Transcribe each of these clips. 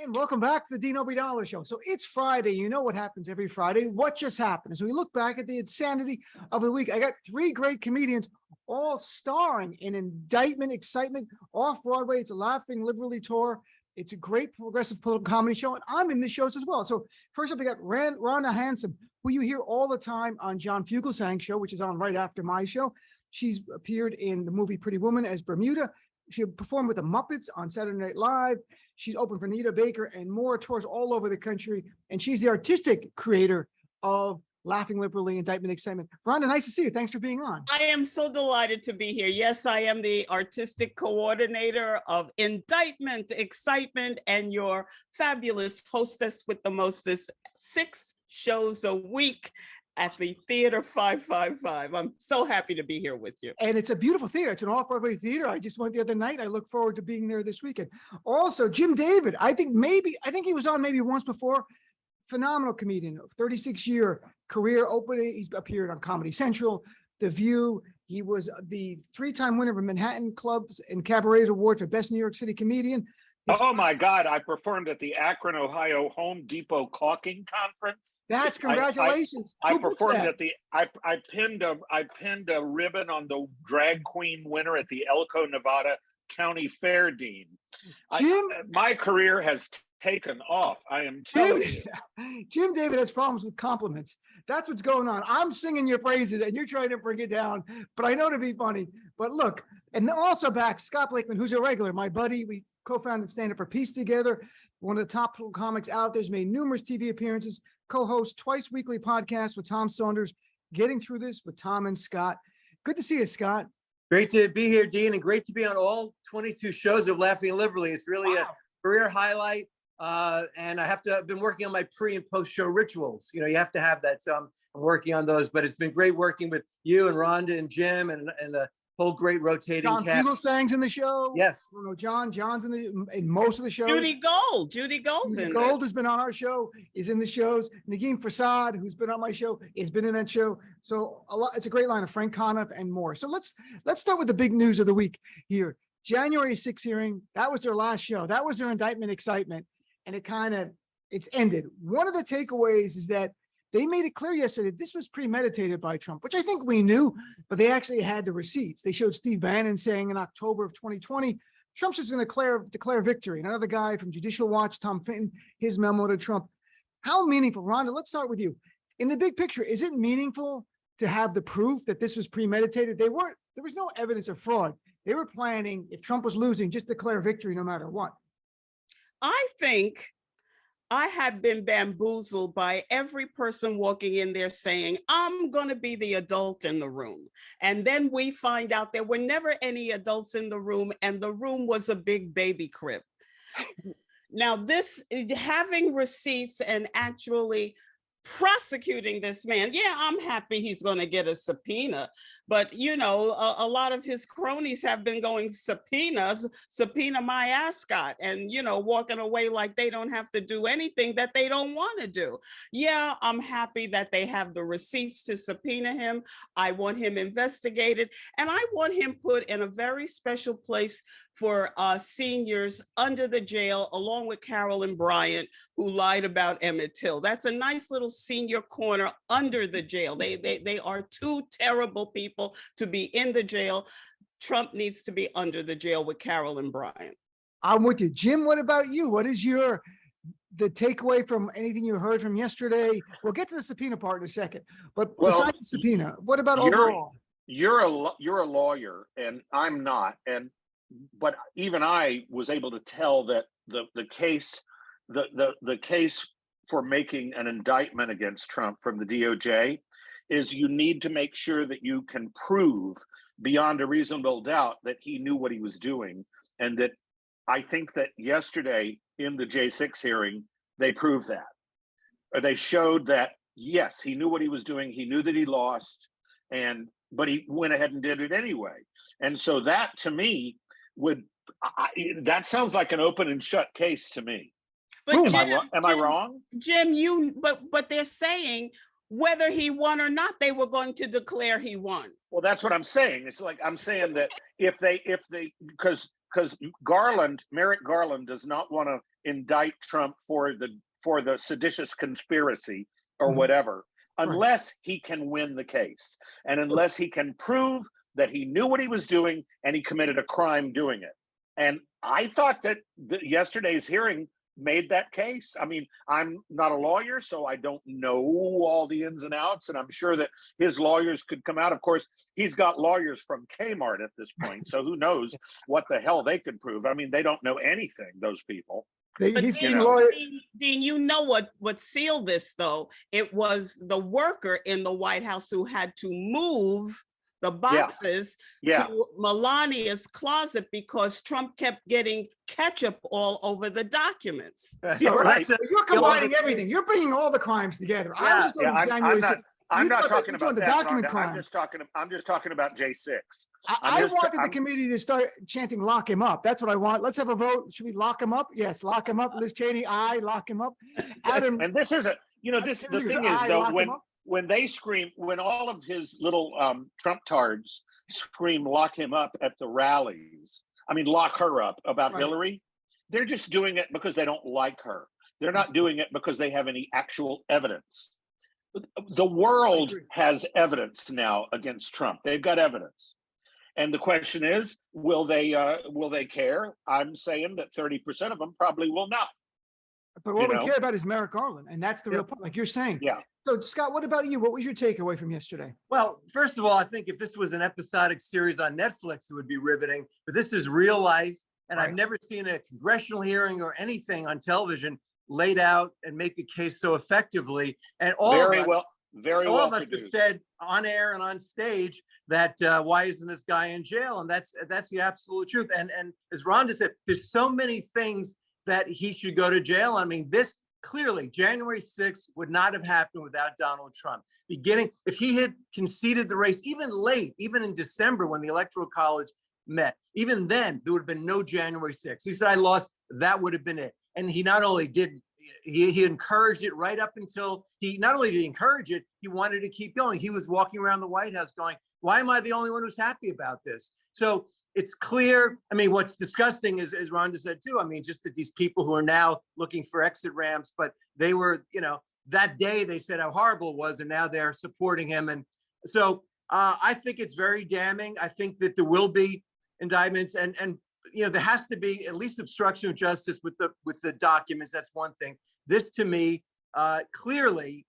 And welcome back to the Dean Obeidallah Show. So it's Friday. You know what happens every Friday. What just happened? As we look back at the insanity of the week, I got three great comedians all starring in Indictment Excitement, Off-Broadway. It's a laughing liberally tour. It's a great progressive political comedy show, and I'm in the shows as well. So first up, we got Rhonda Hansome, who you hear all the time on John Fugelsang's show, which is on right after my show. She's appeared in the movie Pretty Woman as Bermuda. She performed with the Muppets on Saturday Night Live. She's opened for Nita Baker and more, tours all over the country. And she's the artistic creator of Laughing Liberally, Indictment Excitement. Rhonda, nice to see you. Thanks for being on. I am so delighted to be here. Yes, I am the artistic coordinator of Indictment Excitement and your fabulous hostess with the mostest, 6 shows a week at the Theater 555. I'm so happy to be here with you. And it's a beautiful theater. It's an off-Broadway theater. I just went the other night. I look forward to being there this weekend. Also, Jim David, I think he was on maybe once before. Phenomenal comedian, 36-year career opening. He's appeared on Comedy Central, The View. He was the 3-time winner of Manhattan Clubs and Cabarets Award for Best New York City Comedian. Oh my God, I performed at the Akron, Ohio Home Depot Caulking Conference. That's congratulations. I performed at the, I pinned a ribbon on the drag queen winner at the Elko, Nevada County Fair, Dean. Jim, my career has taken off. I am telling you. Jim David has problems with compliments. That's what's going on. I'm singing your praises and you're trying to bring it down, but I know to be funny. But look, and also back, Scott Blakeman, who's a regular, my buddy. We co-founded Stand Up for Peace together. One of the top comics out there. Has made numerous TV appearances, co-host twice weekly podcasts with Tom Saunders, Getting Through This with Tom and Scott. Good to see you, Scott. Great to be here, Dean, and great to be on all 22 shows of Laughing Liberally. It's really a career highlight. And I've been working on my pre and post show rituals. You know, you have to have that. So I'm working on those, but it's been great working with you and Rhonda and Jim and the whole great rotating cast. John Fugelsang's in the show. Yes. I don't know, John's in most of the shows. Judy Gold has been on our show, is in the shows. Negin Farsad, who's been on my show, has been in that show. So it's a great line of Frank Conniff and more. So let's start with the big news of the week here. January 6th hearing, that was their last show. That was their Indictment Excitement. And it's ended. One of the takeaways is that they made it clear yesterday this was premeditated by Trump, which I think we knew, but they actually had the receipts. They showed Steve Bannon saying in October of 2020, Trump's just going to declare victory. And another guy from Judicial Watch, Tom Fitton, his memo to Trump. How meaningful, Rhonda, let's start with you. In the big picture, is it meaningful to have the proof that this was premeditated? There was no evidence of fraud. They were planning, if Trump was losing, just declare victory no matter what. I think I have been bamboozled by every person walking in there saying, I'm going to be the adult in the room. And then we find out there were never any adults in the room, and the room was a big baby crib. Now, this having receipts and actually prosecuting this man, yeah, I'm happy he's going to get a subpoena. But, you know, a lot of his cronies have been going subpoena my ascot, and, you know, walking away like they don't have to do anything that they don't want to do. Yeah, I'm happy that they have the receipts to subpoena him. I want him investigated, and I want him put in a very special place for seniors under the jail, along with Carolyn Bryant, who lied about Emmett Till. That's a nice little senior corner under the jail. They are 2 terrible people to be in the jail. Trump needs to be under the jail with Carolyn Bryant. I'm with you. Jim, what about you? What is the takeaway from anything you heard from yesterday? We'll get to the subpoena part in a second, but besides the subpoena, what about overall? You're a lawyer and I'm not. But even I was able to tell that the case for making an indictment against Trump from the DOJ is you need to make sure that you can prove beyond a reasonable doubt that he knew what he was doing. And that I think that yesterday in the J6 hearing, they proved that. Or they showed that, yes, he knew what he was doing. He knew that he lost, but he went ahead and did it anyway. And so that, to me, that sounds like an open and shut case to me. But am I wrong? Jim, but they're saying whether he won or not, they were going to declare he won. Well, that's what I'm saying. It's like, I'm saying that because Merrick Garland does not want to indict Trump for the seditious conspiracy or Mhm. whatever, Right. unless he can win the case and unless he can prove that he knew what he was doing and he committed a crime doing it. And I thought that yesterday's hearing made that case. I mean, I'm not a lawyer, so I don't know all the ins and outs, and I'm sure that his lawyers could come out. Of course, he's got lawyers from Kmart at this point, so who knows what the hell they could prove. I mean, they don't know anything, those people. But He's Dean, being lawyer. Dean, you know what sealed this though? It was the worker in the White House who had to move the boxes to Melania's closet because Trump kept getting ketchup all over the documents. So right. you're combining everything. You're bringing all the crimes together. I was just talking January 6th. I'm not talking about the that, document Rhonda. crime. I'm just talking about J6. I wanted the committee to start chanting "lock him up." That's what I want. Let's have a vote. Should we lock him up? Yes, lock him up. Liz Cheney, aye, lock him up. Adam, And this is the thing is though, when they scream, when all of his little Trump tards scream "lock him up" at the rallies, I mean lock her up about Hillary, they're just doing it because they don't like her. They're not doing it because they have any actual evidence. The world has evidence now against Trump. They've got evidence. And the question is, will they care? I'm saying that 30% of them probably will not. but what we care about is Merrick Garland, and that's the real point, like you're saying. Yeah. So Scott, what about you? What was your takeaway from yesterday? Well, first of all, I think if this was an episodic series on Netflix, it would be riveting. But this is real life, and I've never seen a congressional hearing or anything on television laid out and make the case so effectively. And all of us have said on air and on stage that why isn't this guy in jail? And that's the absolute truth. And as Rhonda said, there's so many things that he should go to jail. I mean, this clearly January 6th would not have happened without Donald Trump. If he had conceded the race, even late, even in December when the Electoral College met, even then there would have been no January 6th. He said, I lost, that would have been it. And he not only did, he encouraged it right up until not only did he encourage it, he wanted to keep going. He was walking around the White House going, why am I the only one who's happy about this? So it's clear. I mean, what's disgusting is, as Rhonda said too, I mean, just that these people who are now looking for exit ramps, but they were, that day they said how horrible it was, and now they're supporting him. And so I think it's very damning. I think that there will be indictments, and there has to be at least obstruction of justice with the documents. That's one thing. This, to me, clearly,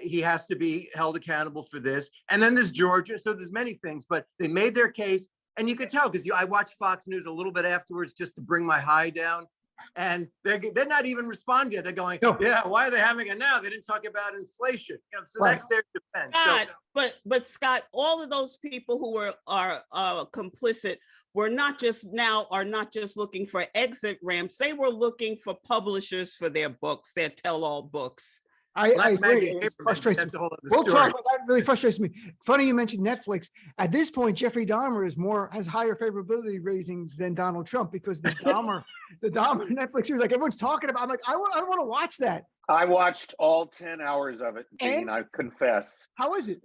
he has to be held accountable for this. And then there's Georgia. So there's many things, but they made their case, and you could tell because I watched Fox News a little bit afterwards just to bring my high down, and they're not even responding yet. They're going, yeah, why are they having it now? They didn't talk about inflation. So that's their defense. Scott, but Scott, all of those people who are complicit are not just looking for exit ramps. They were looking for publishers for their books, their tell-all books. I agree. It frustrates me. We'll talk about that. Really frustrates me. Funny you mentioned Netflix. At this point, Jeffrey Dahmer has higher favorability ratings than Donald Trump because the Dahmer Netflix series, like everyone's talking about. I'm like, I don't want to watch that. I watched all 10 hours of it, Dean, I confess. How is it?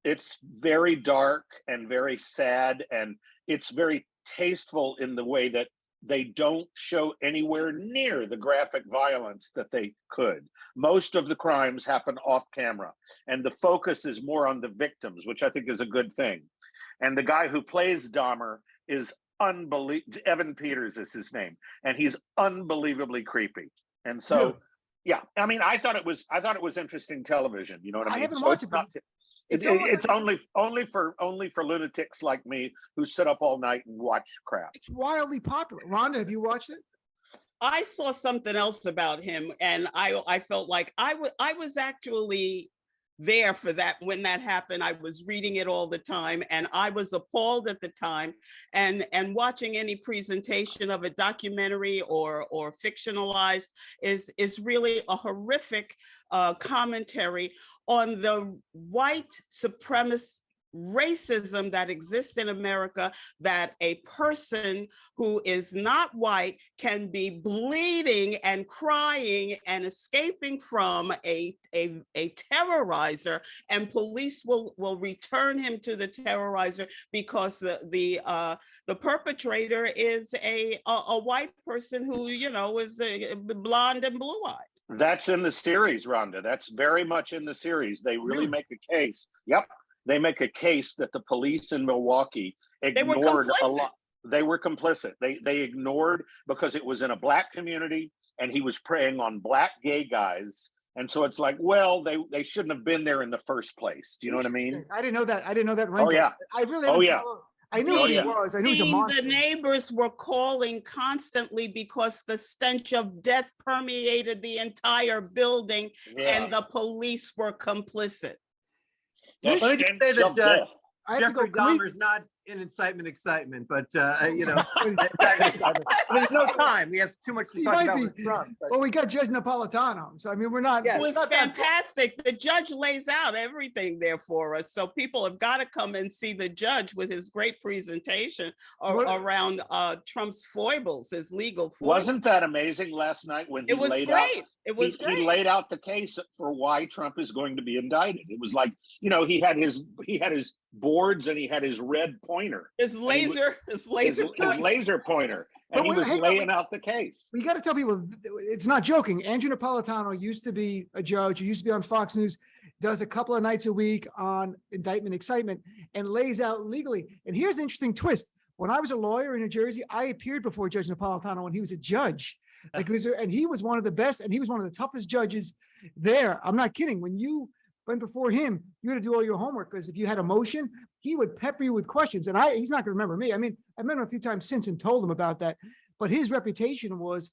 It's very dark and very sad, and it's very tasteful in the way that they don't show anywhere near the graphic violence that they could. Most of the crimes happen off camera, and the focus is more on the victims, which I think is a good thing. And the guy who plays Dahmer is unbelievable. Evan Peters is his name, and he's unbelievably creepy. And so, yeah, I mean, I thought it was interesting television. You know what I mean? I haven't watched it. It's only for lunatics like me who sit up all night and watch crap. It's wildly popular. Rhonda, have you watched it? I saw something else about him, and I felt like I was actually there for that when that happened. I was reading it all the time, and I was appalled at the time. And watching any presentation of a documentary or fictionalized is really a horrific commentary on the white supremacist racism that exists in America, that a person who is not white can be bleeding and crying and escaping from a terrorizer, and police will return him to the terrorizer because the perpetrator is a white person who, you know, is blonde and blue-eyed. That's in the series, Rhonda. That's very much in the series. They really make a case. Yep. They make a case that the police in Milwaukee ignored a lot. They were complicit. They ignored because it was in a Black community and he was preying on Black gay guys. And so it's like, well, they shouldn't have been there in the first place. Do you know what I mean? I didn't know that. I didn't know that. Oh, yeah. I really. Oh, yeah. I knew who he was. I knew he was a monster. The neighbors were calling constantly because the stench of death permeated the entire building, and the police were complicit. Let me just say that Jeffrey Dahmer Dahmer's not in Incitement Excitement, but you know, there's no time. We have too much to talk about with Trump. Well, we got Judge Napolitano, so I mean, we're not. It was fantastic. The judge lays out everything there for us, so people have got to come and see the judge with his great presentation around Trump's foibles, his legal foibles. Wasn't that amazing last night when he laid out? It was great. He laid out the case for why Trump is going to be indicted. It was like, you know, he had his boards and he had his red pointer. His laser pointer. And he was laying out the case. We got to tell people, it's not joking. Andrew Napolitano used to be a judge. He used to be on Fox News, does a couple of nights a week on Indictment Excitement, and lays out legally. And here's the interesting twist. When I was a lawyer in New Jersey, I appeared before Judge Napolitano when he was a judge. Like, and he was one of the best, and he was one of the toughest judges there. I'm not kidding. When you went before him, you had to do all your homework, because if you had a motion, he would pepper you with questions. And he's not going to remember me. I mean, I've met him a few times since and told him about that. But his reputation was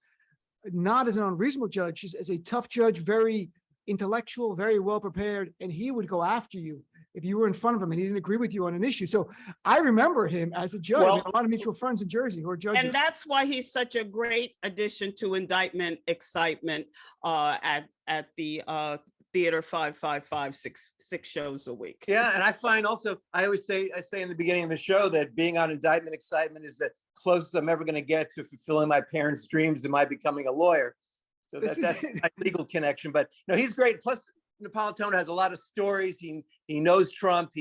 not as an unreasonable judge, just as a tough judge, very intellectual, very well prepared, and he would go after you if you were in front of him and he didn't agree with you on an issue. So I remember him as a judge. Well, we have a lot of mutual friends in Jersey who are judges. And that's why he's such a great addition to Indictment Excitement at the Theater 555, six shows a week. Yeah, and I find also, I say in the beginning of the show that being on Indictment Excitement is the closest I'm ever going to get to fulfilling my parents' dreams of my becoming a lawyer. So that's my legal connection. But no, he's great. Plus, Napolitano has a lot of stories. He knows Trump.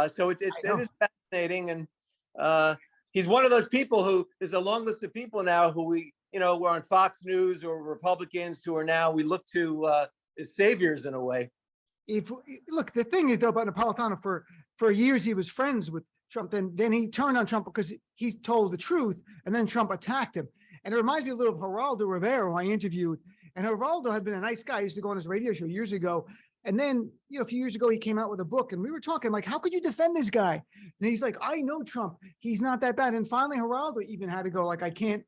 So it is fascinating, and he's one of those people who there's a long list of people now who we're on Fox News or Republicans who are now we look to as saviors in a way. Look, the thing is though about Napolitano, for years he was friends with Trump. Then he turned on Trump because he told the truth, and then Trump attacked him. And it reminds me a little of Geraldo Rivera, who I interviewed. And Geraldo had been a nice guy. He used to go on his radio show years ago. And then, a few years ago, he came out with a book, and we were talking like, how could you defend this guy? And he's like, I know Trump. He's not that bad. And finally, Geraldo even had to go like, I can't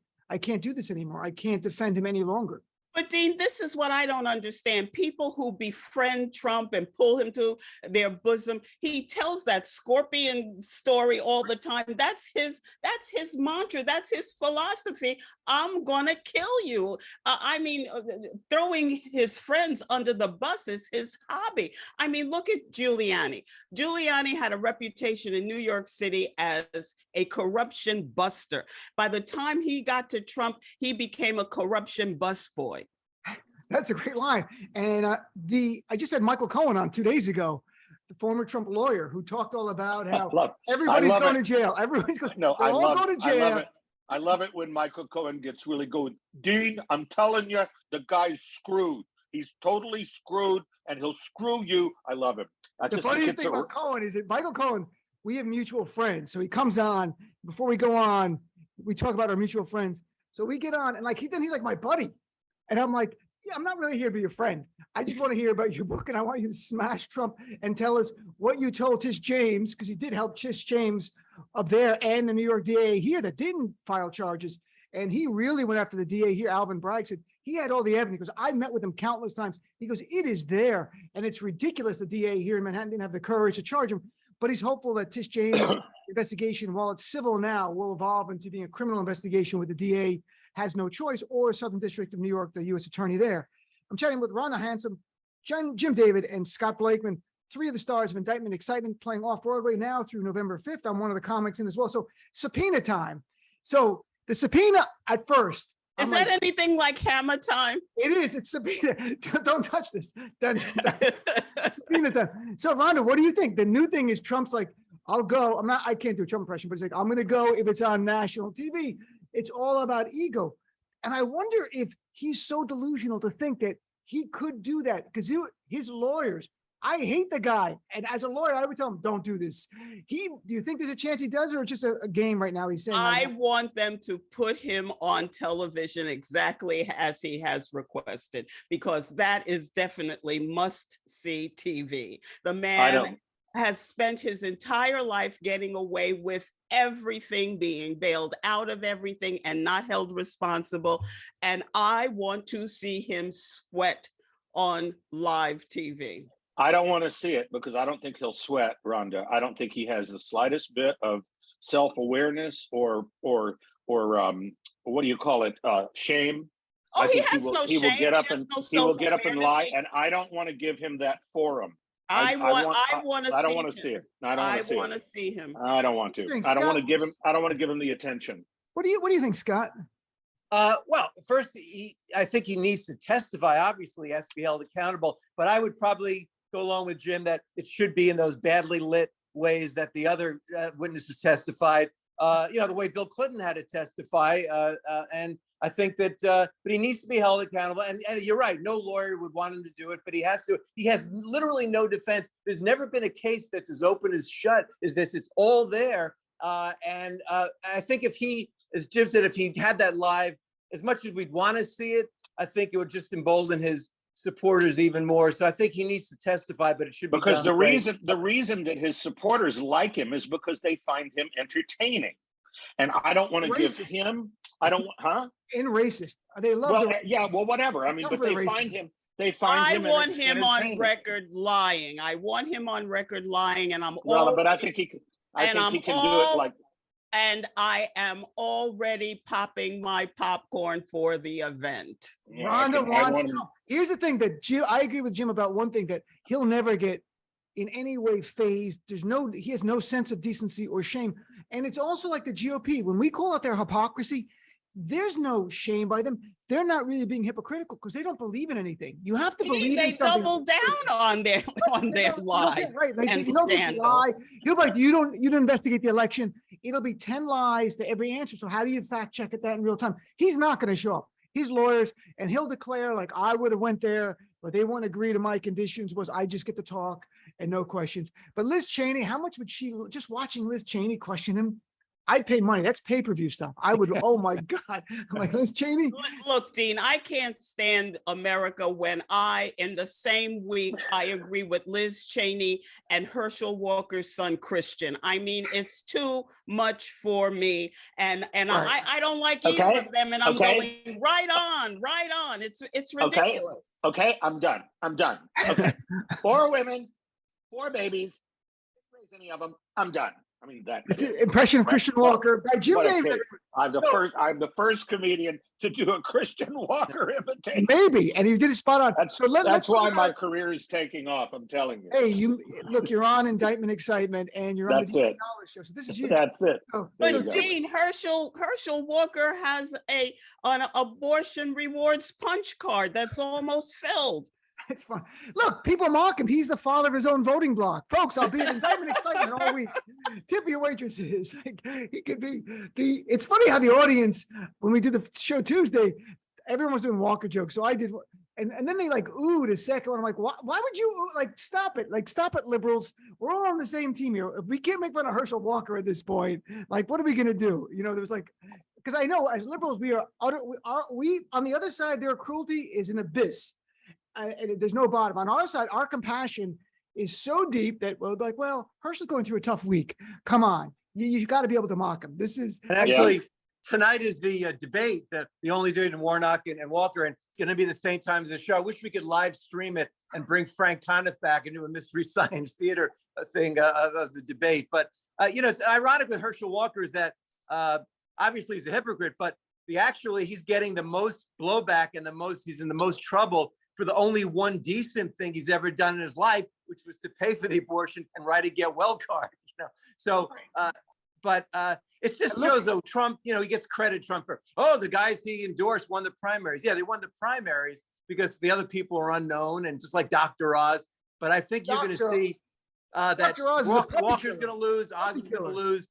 do this anymore. I can't defend him any longer. But Dean, this is what I don't understand. People who befriend Trump and pull him to their bosom, he tells that scorpion story all the time. That's his mantra. That's his philosophy. I'm gonna kill you. Throwing his friends under the bus is his hobby. I mean, look at Giuliani. Giuliani had a reputation in New York City as a corruption buster. By the time he got to Trump, he became a corruption busboy. That's a great line. And I just had Michael Cohen on 2 days ago, the former Trump lawyer, who talked all about how everybody's going to jail. Everybody's going to jail. I love it when Michael Cohen gets really going. Dean, I'm telling you, the guy's screwed. He's totally screwed, and he'll screw you. I love him. The funniest thing about Cohen is that Michael Cohen, we have mutual friends. So he comes on. Before we go on, we talk about our mutual friends. So we get on, and he's like my buddy. And I'm like, yeah, I'm not really here to be your friend. I just want to hear about your book, and I want you to smash Trump and tell us what you told Tish James, because he did help Tish James up there and the New York DA here that didn't file charges. And he really went after the DA here, Alvin Bragg, said he had all the evidence. Because I met with him countless times. He goes, it is there. And it's ridiculous the DA here in Manhattan didn't have the courage to charge him. But he's hopeful that Tish James' investigation, while it's civil now, will evolve into being a criminal investigation with the DA has no choice, or Southern District of New York, the U.S. attorney there. I'm chatting with Rhonda Hansome, Jim David, and Scott Blakeman, three of the stars of Indictment Excitement playing Off-Broadway now through November 5th. I'm one of the comics in as well. So subpoena time. So the subpoena at first. Is that anything like Hammer Time? It is. It's subpoena. Don't touch this. Subpoena time. So Rhonda, what do you think? The new thing is Trump's like, I'll go. I can't do a Trump impression, but he's like, I'm going to go if it's on national TV. It's all about ego. And I wonder if he's so delusional to think that he could do that, because his lawyers, I hate the guy. And as a lawyer, I would tell him, don't do this. Do you think there's a chance he does, or it's just a game right now he's saying? I want them to put him on television exactly as he has requested, because that is definitely must-see TV. The man has spent his entire life getting away with everything, being bailed out of everything and not held responsible. And I want to see him sweat on live TV. I don't want to see it because I don't think he'll sweat, Rhonda. I don't think he has the slightest bit of self-awareness or what do you call it? Shame. Oh, he has no shame. He will get up and lie, and I don't want to give him that forum. I want to. I don't want to see it. I don't want to see it. I want to see him. I don't want to. I don't want to give him. I don't want to give him the attention. What do you think, Scott? Well, first, I think he needs to testify. Obviously, he has to be held accountable. But I would probably go along with Jim that it should be in those badly lit ways that the other witnesses testified. The way Bill Clinton had to testify. And I think that, but he needs to be held accountable. And you're right, no lawyer would want him to do it, but he has to. He has literally no defense. There's never been a case that's as open as shut as this. It's all there. And I think if he, as Jim said, if he had that live, as much as we'd want to see it, I think it would just embolden his supporters even more. So I think he needs to testify, but it should be because done the reason that his supporters like him is because they find him entertaining. And I don't want to give him, I don't, And racist. They love. Well, yeah, well, whatever. I mean, but they find him. I want him on record lying. I want him on record lying, and but I think he can. I think he can do it like. And I am already popping my popcorn for the event. Yeah, Rhonda wants to. Here's the thing that Jim, I agree with Jim about one thing, that he'll never get in any way phased. He has no sense of decency or shame. And it's also like the GOP. When we call out their hypocrisy, there's no shame by them. They're not really being hypocritical because they don't believe in anything. You have to believe they in something. double down on their lies. Right. Like, and just lie. He'll be like, you don't investigate the election. It'll be 10 lies to every answer. So how do you fact check that in real time? He's not going to show up. His lawyers, and he'll declare like, I would have went there, but they won't agree to my conditions was I just get to talk and no questions. But Liz Cheney, how much would she, just watching Liz Cheney question him? I'd pay money. That's pay-per-view stuff. I would, oh my God. I'm like, Liz Cheney. Look, Dean, I can't stand America when in the same week, I agree with Liz Cheney and Herschel Walker's son, Christian. I mean, it's too much for me. And right. I don't like either of them. And I'm going right on. It's ridiculous. Okay, I'm done. Okay. 4 women, 4 babies. Raise any of them. I'm done. I mean, it's an impression of Christian Walker by Jim David. I'm the first comedian to do a Christian Walker imitation. Maybe, and you did it spot on. That's why my career is taking off. I'm telling you. Hey, you're on Indictment Excitement, and you're on the Dean Obeidallah show. So this is you. That's it. But Dean, Herschel Walker has an abortion rewards punch card that's almost filled. It's fun. Look, people mock him. He's the father of his own voting block. Folks, I'll be in Indictment Excitement all week. Tip your waitresses. He could be it's funny how the audience, when we did the show Tuesday, everyone was doing Walker jokes. So I did, and then they like oohed a second one. I'm like, why would you stop it? Like, stop it, liberals. We're all on the same team here. If we can't make fun of Herschel Walker at this point, like, what are we gonna do? There was like, because I know as liberals, we on the other side, their cruelty is an abyss. And there's no bottom. On our side, our compassion is so deep that we'll be like, well, Herschel's going through a tough week. Come on. You got to be able to mock him. This is actually tonight is the debate that the only dude in Warnock and Walker, and it's going to be the same time as the show. I wish we could live stream it and bring Frank Conniff back and do a Mystery Science Theater thing of the debate. But, it's ironic with Herschel Walker is that obviously he's a hypocrite, but he's getting the most blowback and he's in the most trouble for the only one decent thing he's ever done in his life, which was to pay for the abortion and write a get well card. So, but it just shows though Trump, he gets credit Trump for, the guys he endorsed won the primaries. Yeah, they won the primaries because the other people are unknown and just like Dr. Oz. But I think you're going to see that Walker's going to lose, Oz is going to lose.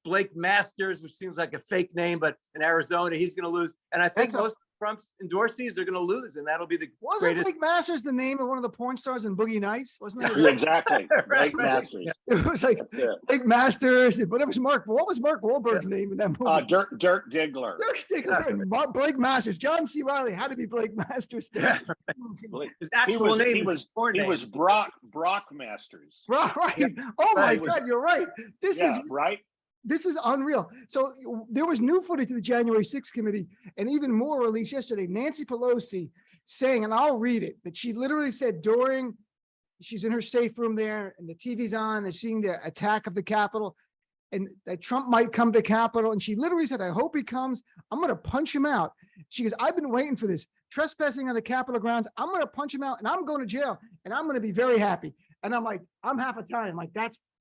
Blake Masters, which seems like a fake name, but in Arizona, he's going to lose. And I think most of Trump's endorsees are going to lose, and that'll be the Wasn't Blake Masters the name of one of the porn stars in Boogie Nights? Wasn't that? Exactly. Blake Masters. It was like Blake Masters, but it was Mark. What was Mark Wahlberg's name in that movie? Dirk Diggler. Dirk Diggler and Blake Masters. John C. Reilly had to be Blake Masters. Yeah. His actual name was Brock Masters. Right. Oh my God, you're right. This is right. This is unreal. So there was new footage of the January 6th committee and even more released yesterday. Nancy Pelosi saying, and I'll read it, that she literally said she's in her safe room there and the TV's on and seeing the attack of the Capitol and that Trump might come to the Capitol. And she literally said, I hope he comes. I'm going to punch him out. She goes, I've been waiting for this. Trespassing on the Capitol grounds. I'm going to punch him out and I'm going to jail and I'm going to be very happy. And I'm like, I'm half Italian. I'm like,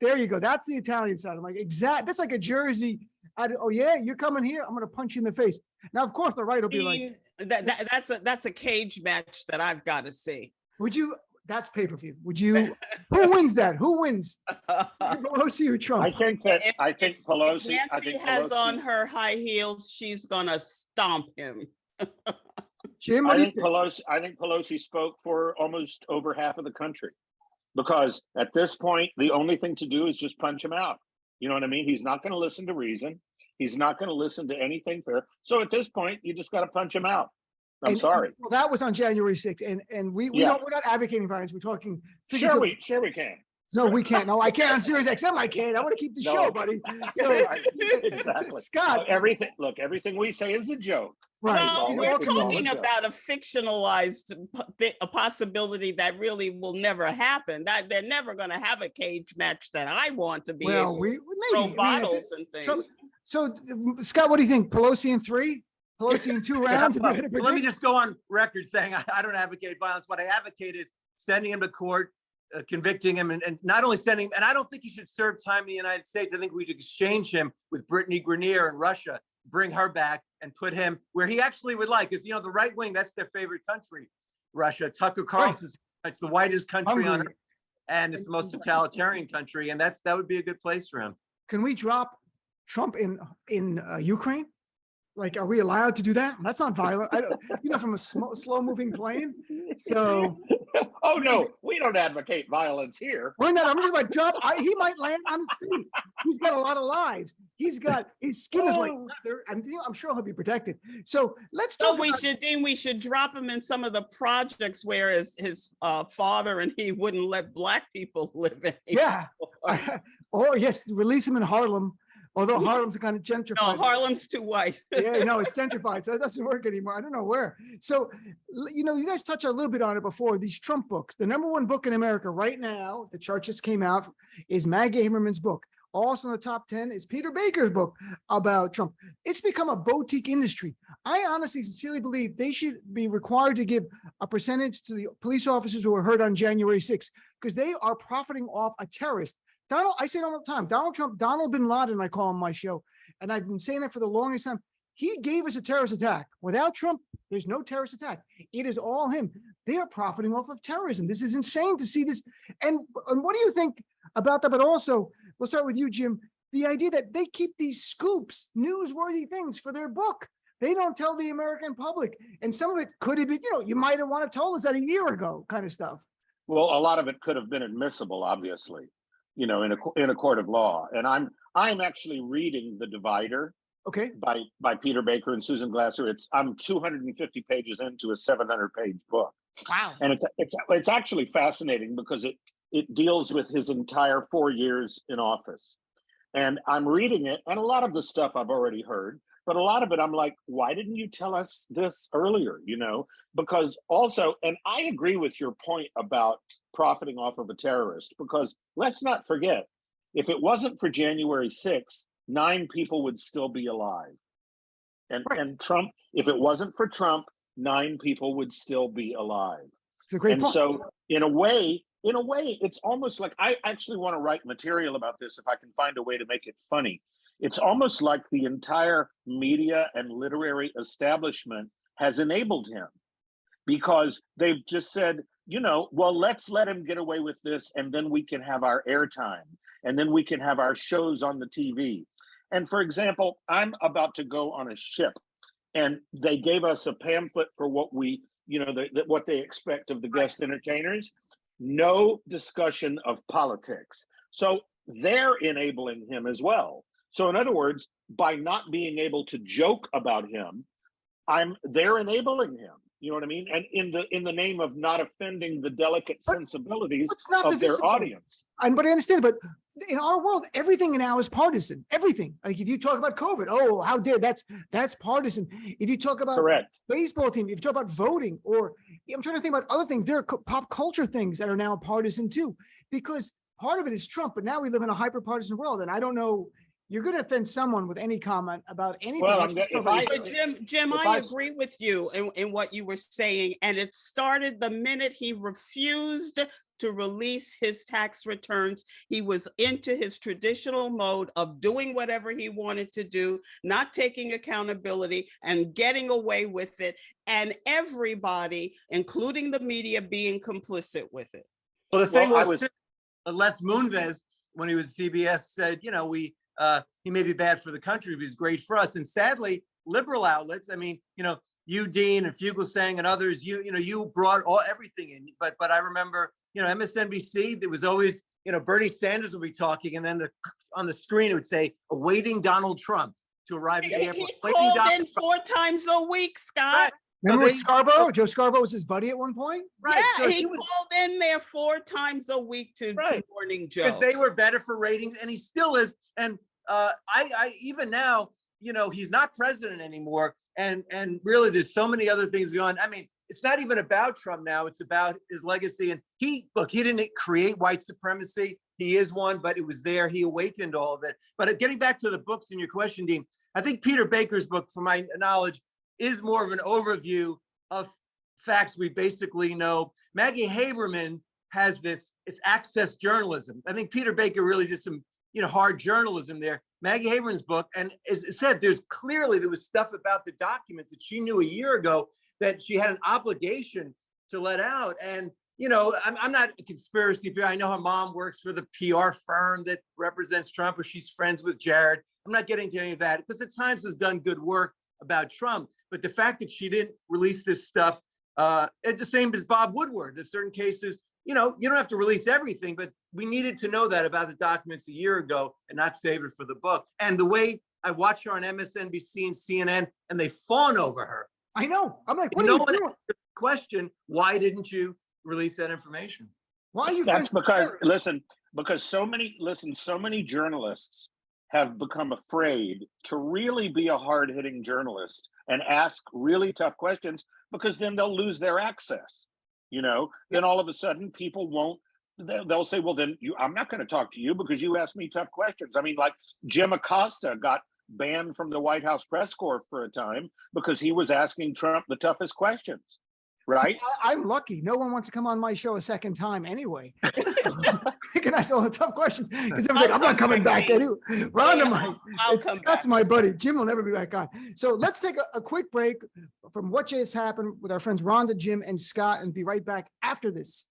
there you go. That's the Italian side. I'm like, that's like a Jersey. Oh yeah, you're coming here. I'm going to punch you in the face. Now, of course, the right will be like, that's a cage match that I've got to see. Would you? That's pay-per-view. Would you? Who wins that? Who wins? Pelosi or Trump? I think Pelosi. If Nancy has on her high heels, she's gonna stomp him. Jim, I think Pelosi spoke for almost over half of the country. Because at this point, the only thing to do is just punch him out. You know what I mean? He's not going to listen to reason. He's not going to listen to anything fair. So at this point, you just got to punch him out. I'm sorry. Well, that was on January 6th. And we're not advocating violence. We're talking. Sure we can. No, we can't. No, I can't on SiriusXM. I can't. I want to keep the show, buddy. So, exactly. Scott. Everything we say is a joke. Right. Well, we're talking about a fictionalized a possibility that really will never happen. That they're never going to have a cage match that I want to be able to throw bottles and things. So, Scott, what do you think? Pelosi in 3? Pelosi in 2 rounds? Well, let me just go on record saying I don't advocate violence. What I advocate is sending him to court, convicting him, and not only sending him, and I don't think he should serve time in the United States. I think we should exchange him with Brittany Grenier in Russia, bring her back and put him where he actually would like, because the right wing, that's their favorite country, Russia. Tucker Carlson, it's the whitest country on earth, and it's the most totalitarian country, and that would be a good place for him. Can we drop Trump in Ukraine? Like, are we allowed to do that? That's not violent. From a slow moving plane. So. Oh no, we don't advocate violence here. We're not. I'm just about drop. He might land on his feet. He's got a lot of lives. His skin is like leather. I'm sure he'll be protected. So let's talk. We should drop him in some of the projects where his father and he wouldn't let Black people live in. Yeah. Or yes, release him in Harlem. Although Harlem's kind of gentrified. No, Harlem's too white. Yeah, no, it's gentrified, so that doesn't work anymore. I don't know where. So, you guys touched a little bit on it before, these Trump books. The number 1 book in America right now, the chart just came out, is Maggie Haberman's book. Also in the top 10 is Peter Baker's book about Trump. It's become a boutique industry. I honestly, sincerely believe they should be required to give a percentage to the police officers who were hurt on January 6th, because they are profiting off a terrorist. I say it all the time, Donald Trump, Donald bin Laden, I call him my show. And I've been saying that for the longest time. He gave us a terrorist attack. Without Trump, there's no terrorist attack. It is all him. They are profiting off of terrorism. This is insane to see this. And what do you think about that? But also, we'll start with you, Jim. The idea that they keep these scoops, newsworthy things for their book. They don't tell the American public. And some of it could have been, you might have wanted to told us that a year ago kind of stuff. Well, a lot of it could have been admissible, obviously. In a court of law. And I'm actually reading The Divider, okay, by Peter Baker and Susan Glasser. I'm 250 pages into a 700-page book. Wow. And it's actually fascinating because it deals with his entire 4 years in office. And I'm reading it, and a lot of the stuff I've already heard, but a lot of it I'm like, why didn't you tell us this earlier? Because also, and I agree with your point about profiting off of a terrorist, because let's not forget, if it wasn't for January 6th, 9 people would still be alive. And Trump, if it wasn't for Trump, 9 people would still be alive. It's a great point. So in a way, in a way, it's almost like I actually want to write material about this if I can find a way to make it funny. It's almost like the entire media and literary establishment has enabled him because they've just said, well, let's let him get away with this and then we can have our airtime and then we can have our shows on the TV. And for example, I'm about to go on a ship and they gave us a pamphlet for what we, what they expect of the guest entertainers. No discussion of politics. So they're enabling him as well. So in other words, by not being able to joke about him, they're enabling him. You know what I mean? And in the name of not offending the delicate sensibilities of their audience. But I understand, but in our world, everything now is partisan. Everything. Like if you talk about COVID, oh, how dare that's partisan. If you talk about baseball team, if you talk about voting, or I'm trying to think about other things, there are pop culture things that are now partisan too, because part of it is Trump, but now we live in a hyper partisan world. And I don't know, you're going to offend someone with any comment about anything. Well, Jim, I agree with you in what you were saying. And it started the minute he refused to release his tax returns. He was into his traditional mode of doing whatever he wanted to do, not taking accountability and getting away with it. And everybody, including the media, being complicit with it. Well, the thing was, Les Moonves, when he was CBS, said, he may be bad for the country, but he's great for us. And sadly, liberal outlets, I mean, you, Dean, and Fugelsang and others, you brought everything in. But I remember, MSNBC, there was always, Bernie Sanders would be talking, and then on the screen it would say, awaiting Donald Trump to arrive at the airport. He called in 4 times a week, Scott. Right. Remember Scarborough? Joe Scarborough was his buddy at one point? Right. Yeah, so he called in there 4 times a week to Morning Joe. Because they were better for ratings, and he still is. And I even now, he's not president anymore. And really, there's so many other things going on. I mean, it's not even about Trump now. It's about his legacy. And he didn't create white supremacy. He is one, but it was there. He awakened all of it. But getting back to the books and your question, Dean, I think Peter Baker's book, from my knowledge, is more of an overview of facts we basically know. Maggie Haberman has this, it's access journalism. I think Peter Baker really did some, hard journalism there. Maggie Haberman's book, and as it said, there was stuff about the documents that she knew a year ago that she had an obligation to let out. And, I'm not a conspiracy theorist. I know her mom works for the PR firm that represents Trump, or she's friends with Jared. I'm not getting to any of that, because the Times has done good work about Trump. But the fact that she didn't release this stuff, it's the same as Bob Woodward. In certain cases, you don't have to release everything, but we needed to know that about the documents a year ago and not save it for the book. And the way I watch her on MSNBC and CNN, and they fawn over her. I know. I'm like, what are you doing? Question, why didn't you release that information? Why are you? That's because, because so many journalists have become afraid to really be a hard-hitting journalist and ask really tough questions, because then they'll lose their access. Then all of a sudden people won't, they'll say, well, then I'm not going to talk to you because you asked me tough questions. I mean, like Jim Acosta got banned from the White House press corps for a time because he was asking Trump the toughest questions. Right. See, I'm lucky. No one wants to come on my show a second time anyway. So I can ask all the tough questions, because everyone's like, I'm not coming back anyway. Rhonda I'll come back. That's my buddy. Jim will never be back on. So let's take a quick break from what just happened with our friends Rhonda, Jim, and Scott, and be right back after this.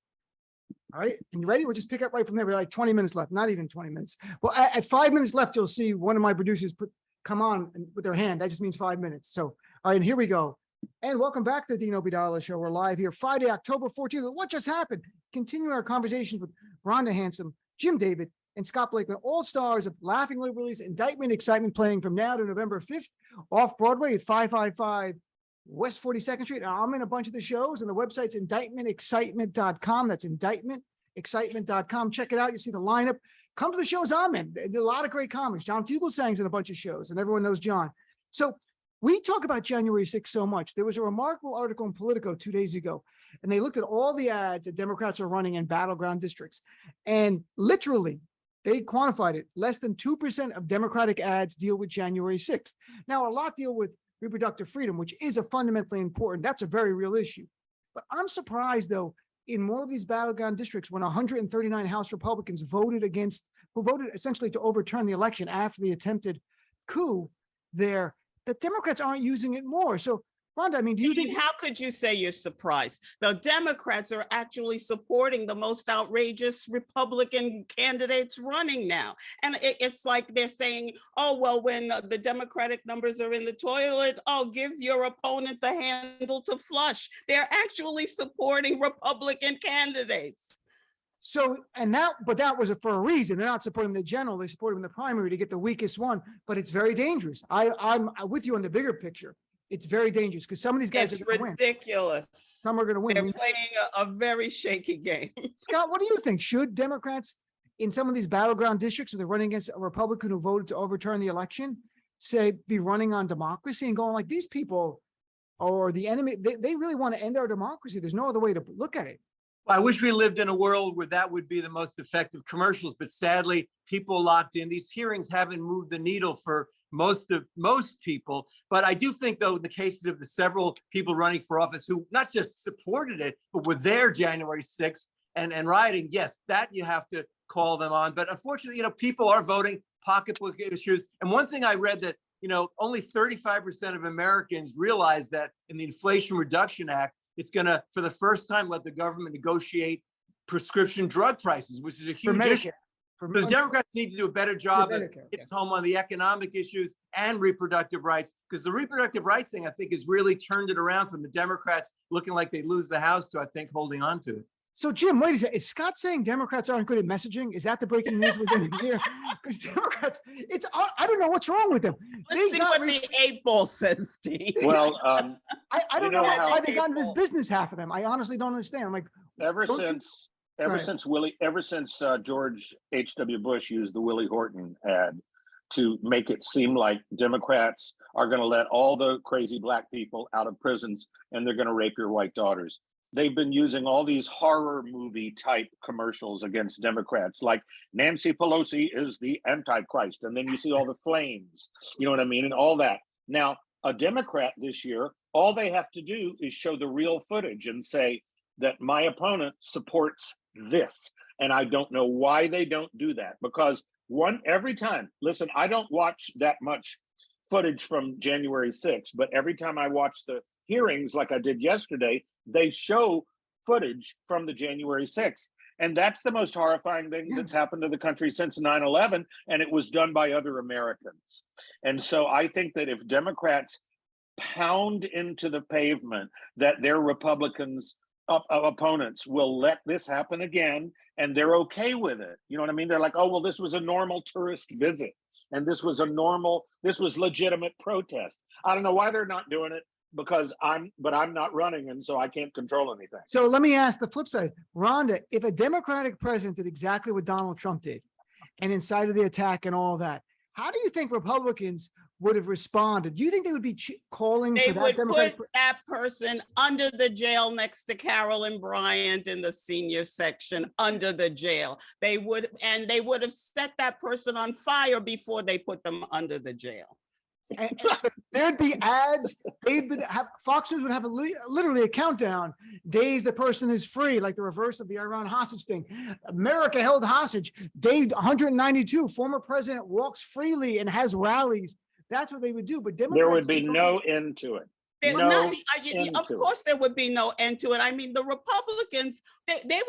All right. And you ready? We'll just pick up right from there. We're like 20 minutes left, not even 20 minutes. Well, at 5 minutes left, you'll see one of my producers come on with their hand. That just means 5 minutes. So, all right, and here we go. And welcome back to the Dean Obeidallah Show. We're live here Friday, October 14th. What just happened? Continuing our conversations with Rhonda Hansome, Jim David, and Scott Blakeman, all stars of Laughing Liberty's Indictment Excitement, playing from now to November 5th, Off-Broadway at 555 West 42nd Street. Now, I'm in a bunch of the shows, and the website's indictmentexcitement.com. That's indictmentexcitement.com. Check it out. You see the lineup. Come to the shows I'm in. There's a lot of great comics. John Fugelsang's in a bunch of shows, and everyone knows John. So we talk about January 6th so much. There was a remarkable article in Politico 2 days ago, and they looked at all the ads that Democrats are running in battleground districts. And literally, they quantified it. Less than 2% of Democratic ads deal with January 6th. Now, a lot deal with reproductive freedom, which is a fundamentally important. That's a very real issue. But I'm surprised, though, in more of these battleground districts when 139 House Republicans who voted essentially to overturn the election after the attempted coup there, that Democrats aren't using it more. So, Rhonda, I mean, do you think? How could you say you're surprised? The Democrats are actually supporting the most outrageous Republican candidates running now. And it's like they're saying, oh, well, when the Democratic numbers are in the toilet, oh, give your opponent the handle to flush. They're actually supporting Republican candidates. So, but that was for a reason. They're not supporting the general, they support him in the primary to get the weakest one, but it's very dangerous. I'm with you on the bigger picture. It's very dangerous because some of these guys are going to win. Ridiculous. Some are going to win. They're playing a very shaky game. Scott, what do you think? Should Democrats in some of these battleground districts where they're running against a Republican who voted to overturn the election, be running on democracy and going like, these people are the enemy? They really want to end our democracy. There's no other way to look at it. I wish we lived in a world where that would be the most effective commercials, but sadly, people locked in. These hearings haven't moved the needle for most people. But I do think, though, in the cases of the several people running for office who not just supported it, but were there January 6th and rioting, yes, that you have to call them on. But unfortunately, people are voting pocketbook issues. And one thing I read that, only 35% of Americans realize that in the Inflation Reduction Act, it's going to, for the first time, let the government negotiate prescription drug prices, which is a huge issue. The Democrats need to do a better job of hitting home on the economic issues and reproductive rights, because the reproductive rights thing, I think, has really turned it around from the Democrats looking like they lose the House to, I think, holding on to it. So, Jim, wait a second. Is Scott saying Democrats aren't good at messaging? Is that the breaking news we're going to hear? Because Democrats, I don't know what's wrong with them. Let's see what the 8-ball says, Steve. Well, I don't know why they got into this business, half of them. I honestly don't understand. I'm like, ever since George H.W. Bush used the Willie Horton ad to make it seem like Democrats are going to let all the crazy black people out of prisons and they're going to rape your white daughters. They've been using all these horror movie type commercials against Democrats, like Nancy Pelosi is the Antichrist. And then you see all the flames, you know what I mean? And all that. Now, a Democrat this year, all they have to do is show the real footage and say that my opponent supports this. And I don't know why they don't do that, because every time, listen, I don't watch that much footage from January 6th, but every time I watch the hearings like I did yesterday, they show footage from the January 6th. And that's the most horrifying thing that's happened to the country since 9/11. And it was done by other Americans. And so I think that if Democrats pound into the pavement that their Republicans opponents will let this happen again, and they're okay with it. You know what I mean? They're like, oh, well, this was a normal tourist visit. And this was legitimate protest. I don't know why they're not doing it, because I'm not running, and so I can't control anything. So let me ask the flip side. Rhonda, if a Democratic president did exactly what Donald Trump did and incited the attack and all that, how do you think Republicans would have responded? Do you think they would be calling for that Democratic? They would put that person under the jail next to Carolyn Bryant in the senior section, under the jail. They would have set that person on fire before they put them under the jail. And so there'd be ads. Fox News would have literally a countdown. Days the person is free, like the reverse of the Iran hostage thing. America held hostage. Day 192, former president walks freely and has rallies. That's what they would do. But Democrats, there would be no end to it. Of course, there would be no end to it. I mean, the Republicans, they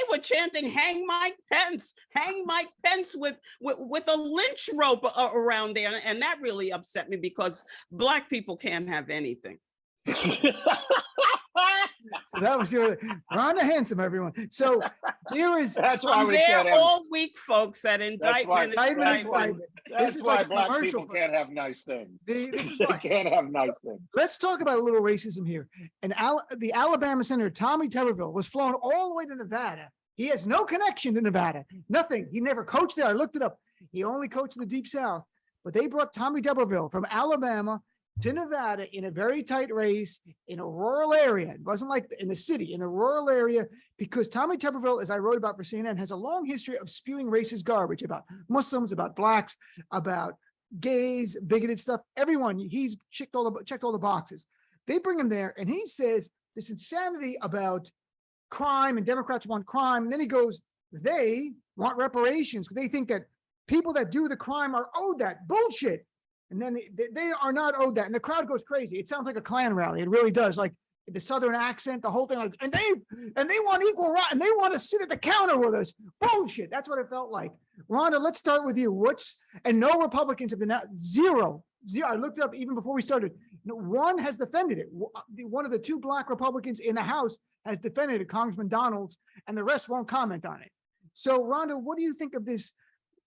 were chanting, "Hang Mike Pence, hang Mike Pence," with a lynch rope around there, and that really upset me, because Black people can't have anything. So that was your Rhonda Hansome, everyone. So here is. That's why we can't have all week, folks. At Indictment. That's why Black people can't have nice things. They can't have nice things. Let's talk about a little racism here. And the Alabama Senator Tommy Tuberville was flown all the way to Nevada. He has no connection to Nevada. Nothing. He never coached there. I looked it up. He only coached in the Deep South. But they brought Tommy Tuberville from Alabama to Nevada in a very tight race in a rural area. It wasn't like in the city, in a rural area, because Tommy Tuberville, as I wrote about for CNN, has a long history of spewing racist garbage about Muslims, about Blacks, about gays, bigoted stuff. Everyone, he's checked all the boxes. They bring him there, and he says this insanity about crime and Democrats want crime. And then he goes, they want reparations because they think that people that do the crime are owed that. Bullshit. And then they are not owed that. And the crowd goes crazy. It sounds like a Klan rally. It really does. Like the Southern accent, the whole thing. Like, and they want equal right, and they want to sit at the counter with us. Bullshit. That's what it felt like. Rhonda, let's start with you. And no Republicans have been zero. I looked it up even before we started. One has defended it. One of the two Black Republicans in the House has defended it, Congressman Donalds, and the rest won't comment on it. So, Rhonda, what do you think of this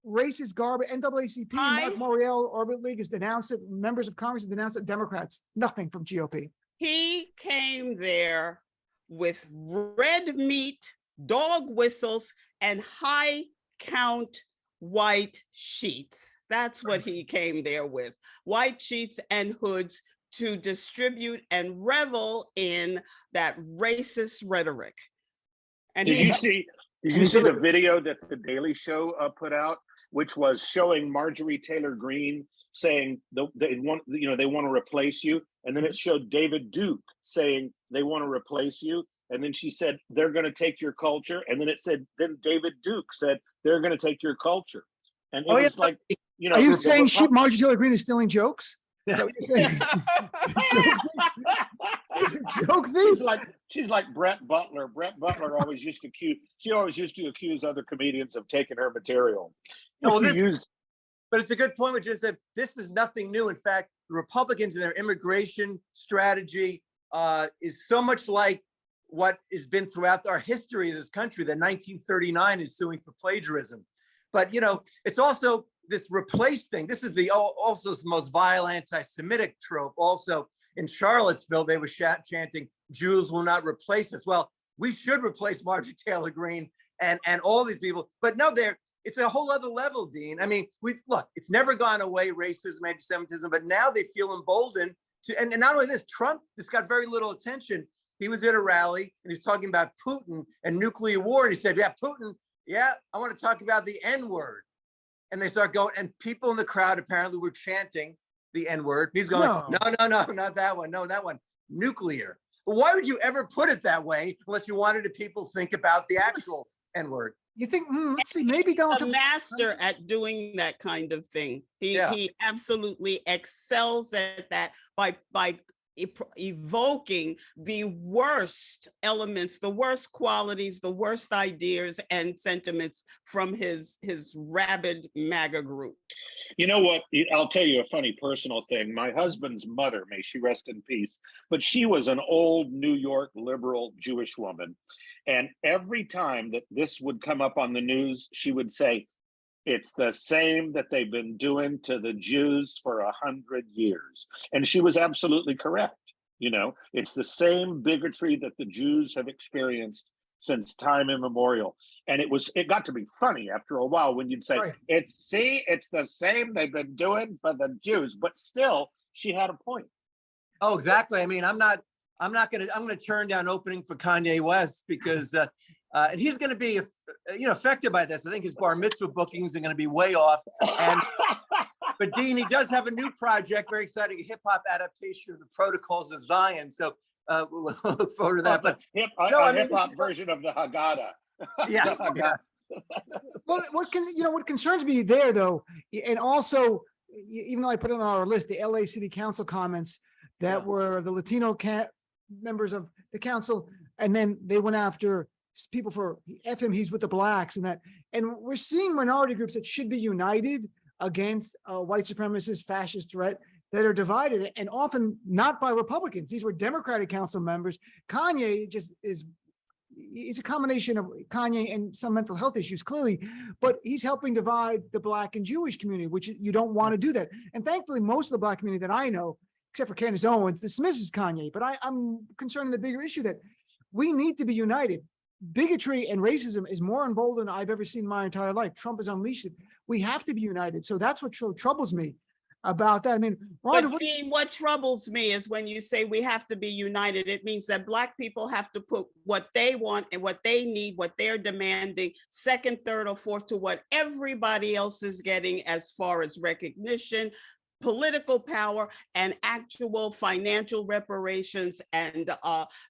racist garbage? NAACP, Mark Morial, Orbit League has denounced it. Members of Congress have denounced it. Democrats, nothing from GOP. He came there with red meat, dog whistles, and high count white sheets. That's what he came there with. White sheets and hoods to distribute and revel in that racist rhetoric. And Did you see the video that the Daily Show put out, which was showing Marjorie Taylor Greene saying they want to replace you, and then it showed David Duke saying they want to replace you, and then she said they're going to take your culture, and then it said then David Duke said they're going to take your culture, and it was like, you know, are you saying Marjorie Taylor Greene is stealing jokes? Yeah. Joke these? She's like Brett Butler. Brett Butler always used to accuse other comedians of taking her material. No, but it's a good point, which is that this is nothing new. In fact, the Republicans and their immigration strategy is so much like what has been throughout our history of this country, that 1939 is suing for plagiarism. But, you know, it's also this replace thing. This is also the most vile anti-Semitic trope. Also in Charlottesville, they were chanting, Jews will not replace us. Well, we should replace Marjorie Taylor Greene and all these people. But no, it's a whole other level, Dean. I mean, it's never gone away, racism, anti-Semitism, but now they feel emboldened to, and not only this, Trump, this got very little attention. He was at a rally and he's talking about Putin and nuclear war. And he said, yeah, Putin, yeah, I want to talk about the N-word. And they start going, and people in the crowd apparently were chanting the N-word. He's going, no, not that one. No, that one, nuclear. Well, why would you ever put it that way unless you wanted people to think about the actual N-word? You think, let's see, maybe Donald Trump's a master at doing that kind of thing. He absolutely excels at that by evoking the worst elements, the worst qualities, the worst ideas and sentiments from his rabid MAGA group. You know what? I'll tell you a funny personal thing. My husband's mother, may she rest in peace, but she was an old New York liberal Jewish woman. And every time that this would come up on the news, she would say, it's the same that they've been doing to the Jews for 100 years. And she was absolutely correct. You know, it's the same bigotry that the Jews have experienced since time immemorial. And it got to be funny after a while when you'd say, it's the same they've been doing for the Jews, but still she had a point. Oh, exactly. I mean, I'm going to turn down opening for Kanye West because, and he's going to be, affected by this. I think his bar mitzvah bookings are going to be way off. But Dean, he does have a new project, very exciting, a hip hop adaptation of the Protocols of Zion. So we'll look forward to that. But hip hop version of the Haggadah. Yeah. Well, what concerns me there, though, and also, even though I put it on our list, the LA City Council comments that were the Latino members of the council, and then they went after people for F him, he's with the blacks, and we're seeing minority groups that should be united against a white supremacist fascist threat that are divided, and often not by Republicans. These were Democratic council members. Kanye he's a combination of Kanye and some mental health issues, clearly, but he's helping divide the Black and Jewish community, which you don't want to do that. And thankfully, most of the Black community that I know, except for Candace Owens, dismisses Kanye. But I'm concerned in the bigger issue that we need to be united. Bigotry and racism is more emboldened than I've ever seen in my entire life. Trump has unleashed it. We have to be united. So that's what troubles me about that. I mean, Rhonda, what troubles me is when you say we have to be united, it means that Black people have to put what they want and what they need, what they're demanding, second, third, or fourth to what everybody else is getting as far as recognition, political power and actual financial reparations and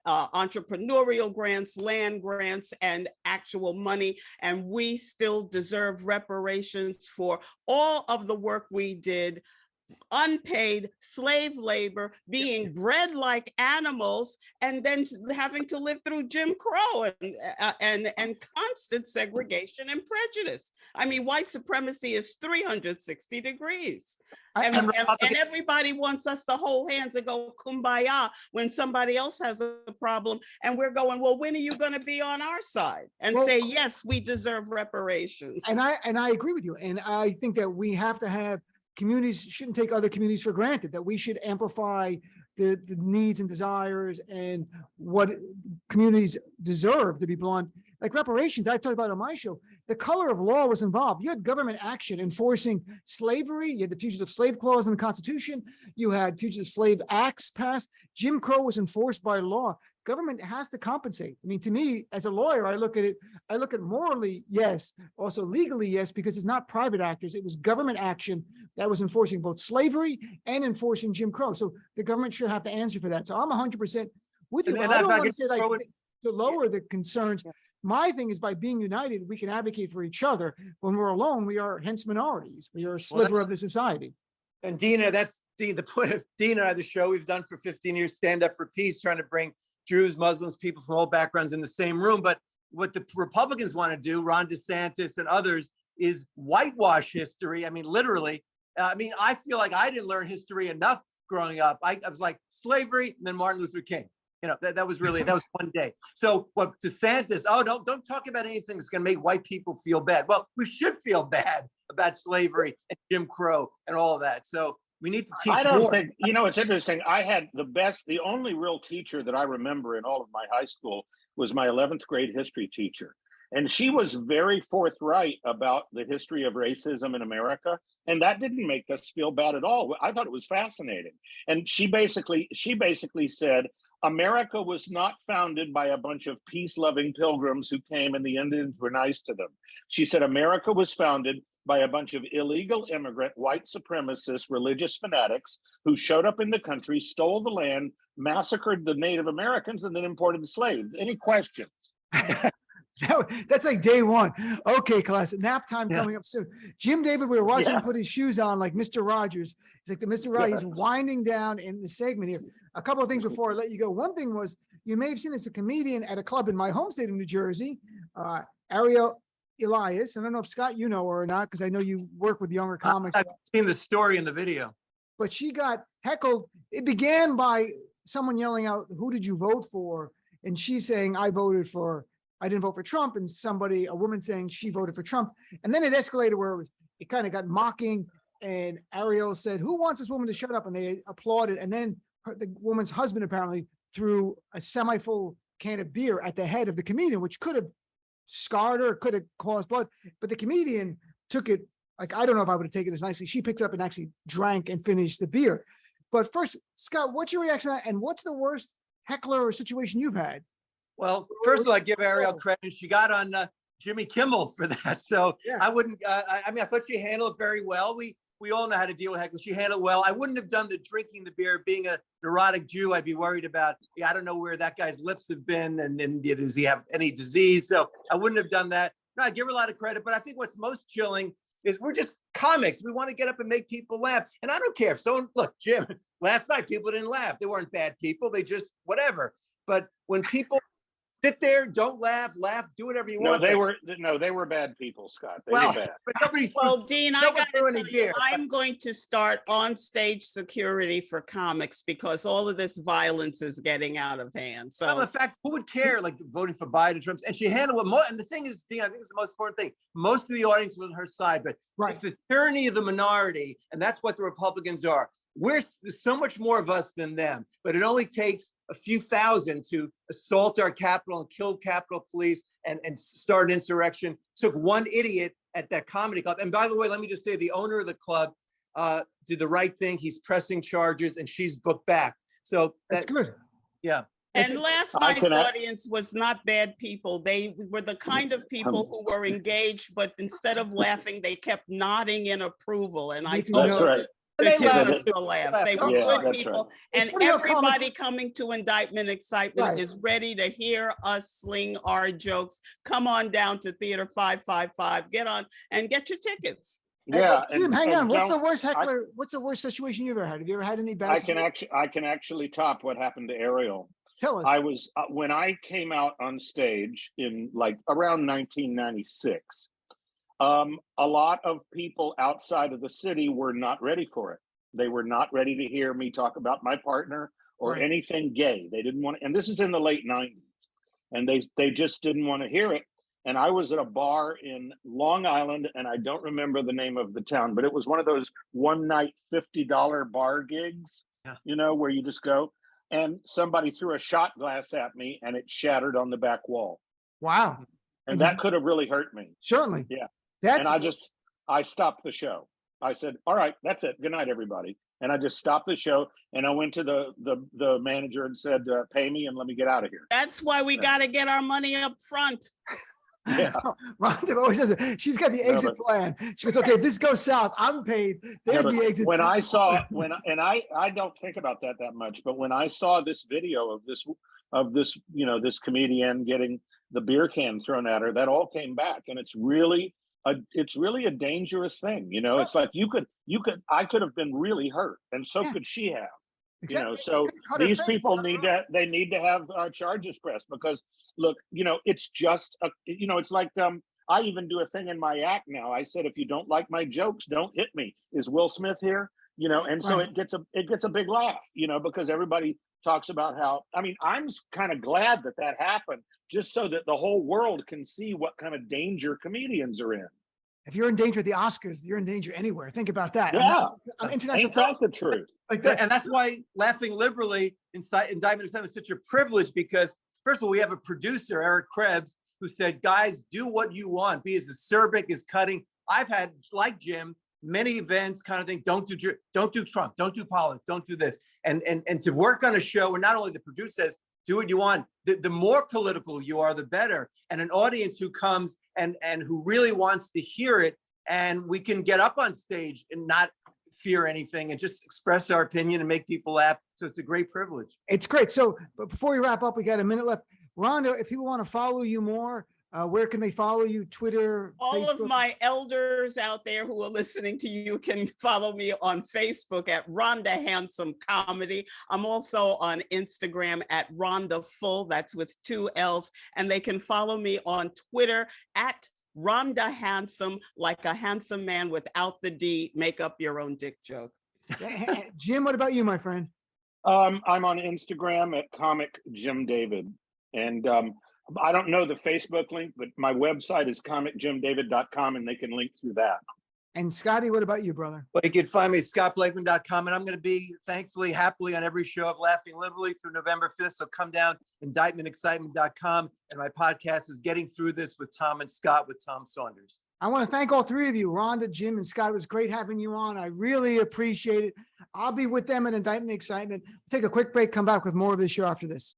entrepreneurial grants, land grants, and actual money. And we still deserve reparations for all of the work we did, unpaid slave labor, being bred like animals, and then having to live through Jim Crow and constant segregation and prejudice. I mean, white supremacy is 360 degrees. And everybody wants us to hold hands and go kumbaya when somebody else has a problem. And we're going, well, when are you going to be on our side and say, yes, we deserve reparations? And I agree with you. And I think that we have to have communities shouldn't take other communities for granted, that we should amplify the needs and desires and what communities deserve, to be blunt. Like reparations, I've talked about on my show, the color of law was involved. You had government action enforcing slavery. You had the Fugitive Slave Clause in the Constitution. You had Fugitive Slave Acts passed. Jim Crow was enforced by law. Government has to compensate. I mean, to me, as a lawyer, I look at morally, yes, also legally, yes, because it's not private actors. It was government action that was enforcing both slavery and enforcing Jim Crow. So the government should have to answer for that. So I'm 100% with you. I don't want to say like to lower the concerns. My thing is, by being united, we can advocate for each other. When we're alone, we are hence minorities. We are a sliver of the society. And Dina, that's the point of Dina and I, the show we've done for 15 years, Stand Up for Peace, trying to bring Jews, Muslims, people from all backgrounds in the same room. But what the Republicans want to do, Ron DeSantis and others, is whitewash history. I mean, literally. I feel like I didn't learn history enough growing up. I was like slavery and then Martin Luther King. You know, that was one day. So what DeSantis, don't talk about anything that's going to make white people feel bad. Well, we should feel bad about slavery and Jim Crow and all of that. So we need to teach more. I don't think, it's interesting. I had the only real teacher that I remember in all of my high school was my 11th grade history teacher. And she was very forthright about the history of racism in America. And that didn't make us feel bad at all. I thought it was fascinating. And she basically said, America was not founded by a bunch of peace-loving pilgrims who came and the Indians were nice to them. She said America was founded by a bunch of illegal immigrant, white supremacist, religious fanatics who showed up in the country, stole the land, massacred the Native Americans, and then imported the slaves. Any questions? That's like day one. Okay, class. Nap time coming up soon. Jim David, we were watching him put his shoes on like Mr. Rogers. It's like the Mr. Rogers. He's winding down in the segment here. A couple of things before I let you go. One thing was, you may have seen as a comedian at a club in my home state of New Jersey, Ariel Elias. I don't know if Scott, you know her or not, because I know you work with younger comics. I've seen the story in the video. But she got heckled. It began by someone yelling out, "Who did you vote for?" And she's saying, I didn't vote for Trump, and a woman saying she voted for Trump. And then it escalated where it kind of got mocking, and Ariel said, "Who wants this woman to shut up?" And they applauded. And then the woman's husband apparently threw a semi-full can of beer at the head of the comedian, which could have scarred her, could have caused blood. But the comedian took it, like, I don't know if I would have taken this nicely. She picked it up and actually drank and finished the beer. But first, Scott, what's your reaction to that? And what's the worst heckler or situation you've had? Well, first of all, I give Ariel credit. She got on Jimmy Kimmel for that. So I wouldn't, I thought she handled it very well. We all know how to deal with heckling. She handled it well. I wouldn't have done the drinking the beer. Being a neurotic Jew, I'd be worried about, I don't know where that guy's lips have been and does he have any disease? So I wouldn't have done that. No, I give her a lot of credit, but I think what's most chilling is we're just comics. We want to get up and make people laugh. And I don't care if someone, look, Jim, last night people didn't laugh. They weren't bad people. They just, whatever. But when people sit there, don't laugh, do whatever you want. They were bad people, Scott. They were bad. But Dean, I got to tell you, I'm going to start on stage security for comics because all of this violence is getting out of hand. So in fact, who would care, like voting for Biden, Trump? And she handled it more. And the thing is, Dean, I think it's the most important thing. Most of the audience was on her side, but it's the tyranny of the minority, and that's what the Republicans are. There's so much more of us than them, but it only takes a few thousand to assault our Capitol and kill Capitol Police and start an insurrection. Took one idiot at that comedy club. And by the way, let me just say, the owner of the club did the right thing. He's pressing charges and she's booked back. So that's good. Yeah. And last night's audience was not bad people. They were the kind of people who were engaged, but instead of laughing, they kept nodding in approval. And I told them, They Give laugh. us the laughs. They were Yeah, good that's people. It's And funny how comics- everybody coming to Indictment Excitement Right. is ready to hear us sling our jokes. Come on down to Theater 555. Get on and get your tickets. Yeah. Jim, hang on. What's the don't- worst heckler? What's the worst situation you've ever had? Have you ever had any bad? I can actually top what happened to Ariel. Tell us. I was when I came out on stage in like around 1996. A lot of people outside of the city were not ready for it. They were not ready to hear me talk about my partner or Right. anything gay. They didn't want, and this is in the late 90s, and they just didn't want to hear it. And I was at a bar in Long Island, and I don't remember the name of the town, but it was one of those one night $50 bar gigs, where you just go. And somebody threw a shot glass at me, and it shattered on the back wall. Wow. And that could have really hurt me. Certainly. Yeah. That's And I stopped the show. I said, all right, that's it. Good night, everybody. And I just stopped the show, and I went to the manager and said, pay me and let me get out of here. That's why we got to get our money up front. Yeah. Rhonda always does it. She's got the exit plan. She goes, okay, if this goes south, I'm paid. There's Yeah, the exit. when I saw I don't think about that much, but when I saw this video of this this comedian getting the beer can thrown at her, that all came back, and it's really a dangerous thing. Sure. It's like I could have been really hurt, and so could she have. Exactly. So Cut her these face, people cut her need to have charges pressed, because look, it's just it's like I even do a thing in my act now. I said, if you don't like my jokes, don't hit me. Is Will Smith here? And so Right. it gets a big laugh, because everybody talks about how, I'm kind of glad that happened, just so that the whole world can see what kind of danger comedians are in. If you're in danger at the Oscars, you're in danger anywhere. Think about that. Yeah. On international Ain't that the truth? like that. And that's why Laughing Liberally inside Indictment Excitement is such a privilege, because first of all, we have a producer, Eric Krebs, who said, guys, do what you want. Be as acerbic as cutting. I've had, like Jim, many events kind of thing. Don't do Trump, don't do politics, don't do this. And to work on a show where not only the producer says, do what you want, the more political you are, the better. And an audience who comes and who really wants to hear it, and we can get up on stage and not fear anything and just express our opinion and make people laugh. So it's a great privilege. It's great. So, but before we wrap up, we got a minute left. Rhonda, if people want to follow you more, where can they follow you? Twitter, All Facebook? of my elders out there who are listening to you can follow me on Facebook at Rhonda Hansome Comedy. I'm also on Instagram at Rhonda Full, that's with 2 L's. And they can follow me on Twitter at Rhonda Hansome, like a handsome man without the D. Make up your own dick joke. Jim, what about you, my friend? I'm on Instagram at Comic Jim David. And I don't know the Facebook link, but my website is comicjimdavid.com, and they can link through that. And Scotty, what about you, brother? Well, you can find me at scottblakeman.com, and I'm going to be, thankfully, happily on every show of Laughing Liberally through November 5th. So come down, indictmentexcitement.com. And my podcast is Getting Through This with Tom and Scott with Tom Saunders. I want to thank all three of you, Rhonda, Jim, and Scott. It was great having you on. I really appreciate it. I'll be with them at Indictment Excitement. Take a quick break, come back with more of this show after this.